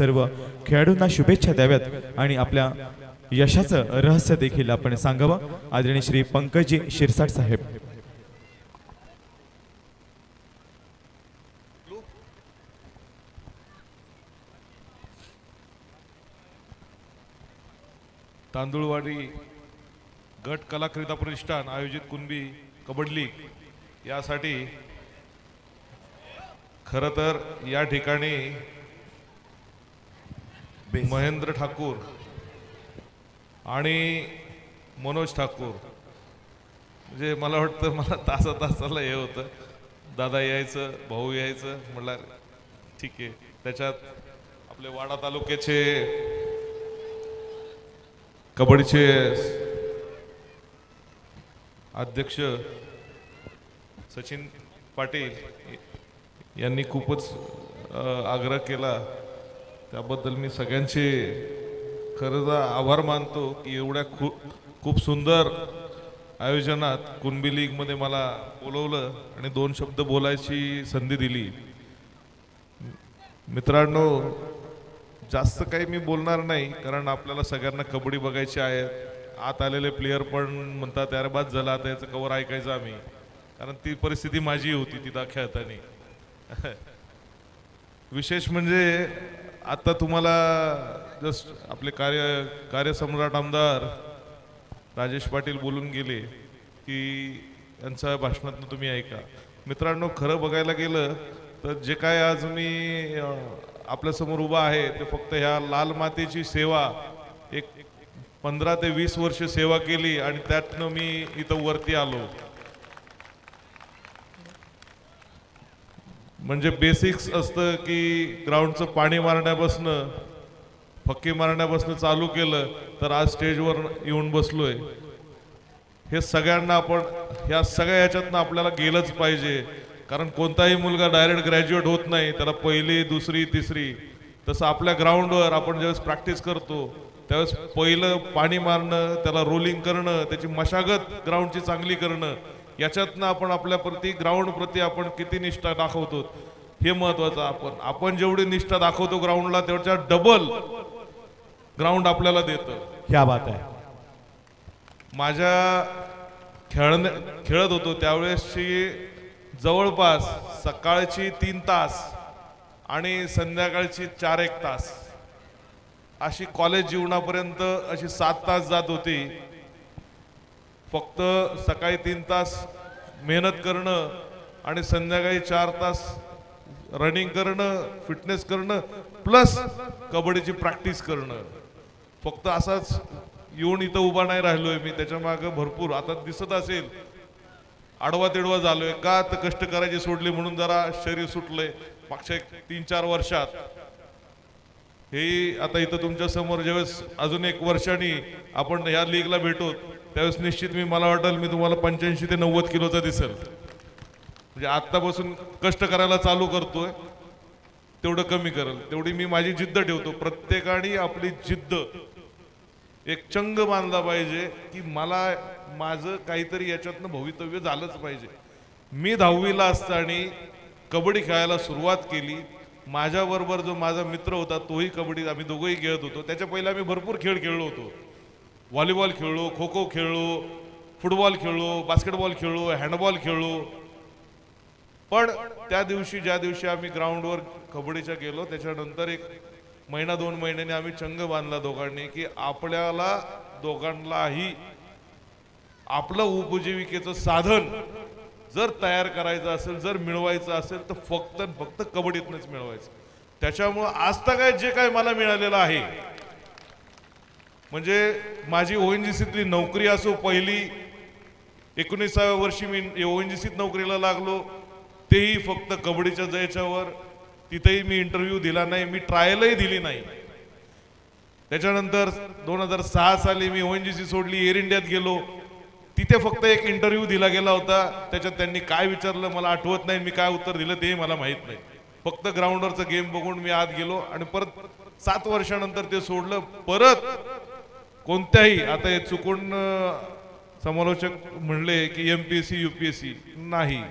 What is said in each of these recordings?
सर्व खेळाडूंना शुभेच्छा द्याव्यात आणि आपल्या यशाचं रहस्य देखील आपण सांगावं। आदरणीय श्री पंकजी शिरसाट साहेब। तांदुळवाडी गट कला क्रीडा प्रतिष्ठान आयोजित कुणबी कबड्डी लीग यासाठी खरं तर या ठिकाणी महेंद्र ठाकूर आणि मनोज ठाकूर म्हणजे मला वाटतं मला तासाला हे होतं, दादा यायचं भाऊ यायचं, म्हटलं ठीक आहे। त्याच्यात आपले वाडा तालुक्याचे कबड्डीचे अध्यक्ष सचिन पाटील यांनी खूपच आग्रह केला, त्याबद्दल मी सगळ्यांचे खरंच आभार मानतो की एवढ्या खूप सुंदर आयोजनात कुणबी लीग मध्ये मला बोलवलं आणि 2 शब्द बोलायची संधी दिली। मित्रांनो, जास्त काही मी बोलणार नाही, कारण आपल्याला सगळ्यांना कबड्डी बघायची आहे। आत आलेले प्लेयर पण म्हणतात यार बाद झाला, आता याचं कवर ऐकायचं आम्ही, कारण ती परिस्थिती माझी होती तिथं खेळताना। विशेष म्हणजे आता तुम्हाला जस्ट आपले कार्यसम्राट आमदार राजेश पाटील बोलून गेले की यांच्या भाषणातून तुम्ही ऐका। मित्रांनो, खरं बघायला गेलं तर जे काय आज मी आपल्यासमोर उभा आहे ते फक्त ह्या लाल मातेची सेवा, एक 15 ते 20 वर्ष सेवा केली आणि त्यातनं मी इथं वरती आलो। म्हणजे बेसिक्स असतं की ग्राउंडचं पाणी मारण्यापासून फक्की मारण्यापासून चालू केलं तर आज स्टेजवर येऊन बसलोय। हे सगळ्यांना आपण ह्या सगळ्या याच्यातनं आपल्याला गेलंच पाहिजे, कारण कोणताही मुलगा डायरेक्ट ग्रॅज्युएट होत नाही, त्याला पहिली दुसरी तिसरी। तसं आपल्या ग्राउंडवर आपण ज्यावेळेस प्रॅक्टिस करतो त्यावेळेस पहिलं पाणी मारणं, त्याला रोलिंग करणं, त्याची मशागत ग्राउंडची चांगली करणं, याच्यातनं आपण आपल्या प्रति ग्राउंड प्रति आपण किती निष्ठा दाखवतो हे महत्वाचं। आपण जेवढी निष्ठा दाखवतो ग्राउंडला तेवढ्या डबल ग्राउंड आपल्याला देतं। क्या बात आहे। माझ्या खेळत होतो त्यावेळेसची जवळपास सकाळची 3 तास आणि संध्याकाळची 4-1 तास अशी कॉलेज जीवनापर्यंत अशी 7 तास जात होती। फक्त सकाळी 3 तास मेहनत करणं आणि संध्याकाळी 4 तास रनिंग करणं, फिटनेस करणं, प्लस कबड्डीची प्रॅक्टिस करणं। फक्त असाच येऊन इथं उभा नाही राहिलोय मी, त्याच्या मागे भरपूर आता दिसत असेल आडवा तिडवा झालोय का, तर कष्ट करायची सोडली म्हणून जरा शरीर सुटलंय मागच्या 3-4 वर्षात। हे आता इथं तुमच्या समोर ज्यावेळेस अजून 1 वर्षांनी आपण ह्या लीगला भेटू त्यावेळेस निश्चित मला वाटेल मी तुम्हाला 85 ते 90 किलोचा दिसेल। म्हणजे आत्तापासून कष्ट करायला चालू करतोय तेवढं कमी करेल, तेवढी मी माझी जिद्द ठेवतो। प्रत्येकाने आपली जिद्द एक चंग बांधला पाहिजे की मला माझं काहीतरी याच्यातनं भवितव्य झालंच पाहिजे। मी 10वीला असताना कबड्डी खेळायला सुरुवात केली, माझ्याबरोबर जो माझा मित्र होता तोही कबड्डी, आम्ही दोघंही खेळत होतो। त्याच्या पहिले आम्ही भरपूर खेळ खेळलो होतो, व्हॉलीबॉल खेळलो, खो खो खेळलो, फुटबॉल खेळलो, बास्केटबॉल खेळलो, हँडबॉल खेळलो। पण त्या दिवशी ज्या दिवशी आम्ही ग्राउंडवर कबड्डीच्या गेलो त्याच्यानंतर 1 महिना 2 महिन्यांनी आम्ही चंग बांधला दोघांनी की आपल्याला दोघांनाही आपलं उपजीविकेचं साधन जर तयार करायचं असेल, जर मिळवायचं असेल तर फक्त कबड्डीतनंच मिळवायचं। त्याच्यामुळे आजतागायत जे काय मला मिळालेलं आहे, म्हणजे माझी ONGCतली नोकरी असो, पहिली 19व्या वर्षी मी ONGCत नोकरीला लागलो तेही फक्त कबड्डीच्या जयच्यावर। तिथेही मी इंटरव्ह्यू दिला नाही, मी ट्रायलही दिली नाही। त्याच्यानंतर 2006 साली मी ONGC सोडली, एअर इंडियात गेलो, तिथे फक्त 1 इंटरव्ह्यू दिला गेला होता। त्याच्यात त्यांनी काय विचारलं मला आठवत नाही, मी काय उत्तर दिलं तेही मला माहित नाही। फक्त ग्राउंडवरचा गेम बघून मी आत गेलो आणि परत 7 वर्षानंतर ते सोडलं। परत कोणत्याही, आता हे चुकून समालोचक म्हणले की MPSC UPSC नाही,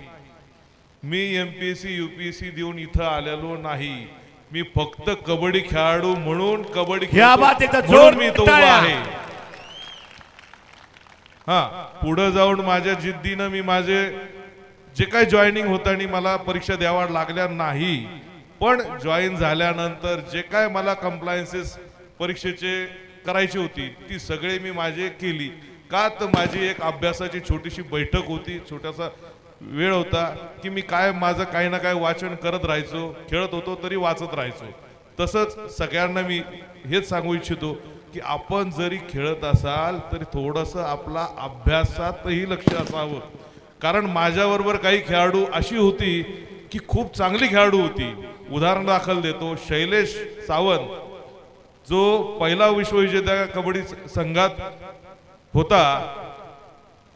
मी MPSC UPSC देऊन इथं आलेलो नाही। मी फक्त कबड्डी खेळाडू म्हणून कबड्डी क्या खेळतो, बात आहे, तर म्हणून जोर मी इथं उभा टाळ्या. आहे. हा पुढे जाऊन माझ्या जिद्दीनं मी माझे जे काही जॉईनिंग होतं आणि मला परीक्षा द्यावा लागल्या नाही, पण जॉईन झाल्यानंतर जे काय मला कंप्लायन्सेस परीक्षेचे करायची होती ती सगळे मी माझे केली. का तर माझी एक अभ्यासाची छोटीशी बैठक होती, छोटासा वेळ होता की मी काय माझं काही ना काही वाचन करत राहायचो, खेळत होतो तरी वाचत राहायचो. तसंच सगळ्यांना मी हेच सांगू इच्छितो की आपण जरी खेळत असाल तरी थोडंसं आपला अभ्यासातही लक्ष असावं. कारण माझ्याबरोबर काही खेळाडू अशी होती की खूप चांगली खेळाडू होती. उदाहरण दाखल देतो, शैलेश सावंत जो पहिला विश्वविजेता कबड्डी संघात होता,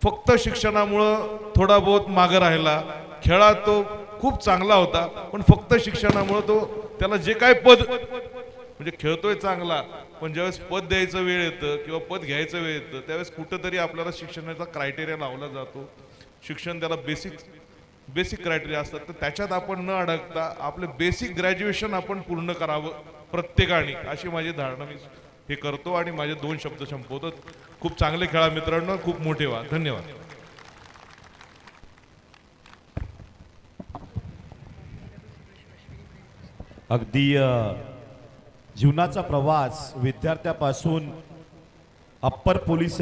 फक्त शिक्षणामुळं थोडा बहुत मागे राहिला. खेळात तो खूप चांगला होता, पण फक्त शिक्षणामुळं त्याला जे काय पद म्हणजे खेळतोय चांगला, पण ज्यावेळेस पद द्यायचं वेळ येतं किंवा पद घ्यायचं वेळ येतं त्यावेळेस कुठंतरी आपल्याला शिक्षणाचा क्रायटेरिया लावला जातो. शिक्षण त्याला बेसिक क्रायटेरिया असतात, तर त्याच्यात आपण न अडकता आपलं बेसिक ग्रॅज्युएशन आपण पूर्ण करावं प्रत्येकाने, अशी माझी धारणा मी हे करतो आणि माझे 2 शब्द संपवतो. खूप चांगले खेळा मित्रांनो, खूप मोठे व्हा. धन्यवाद. अगदी जीवनाचा प्रवास विद्यार्थ्यापासून अप्पर पोलीस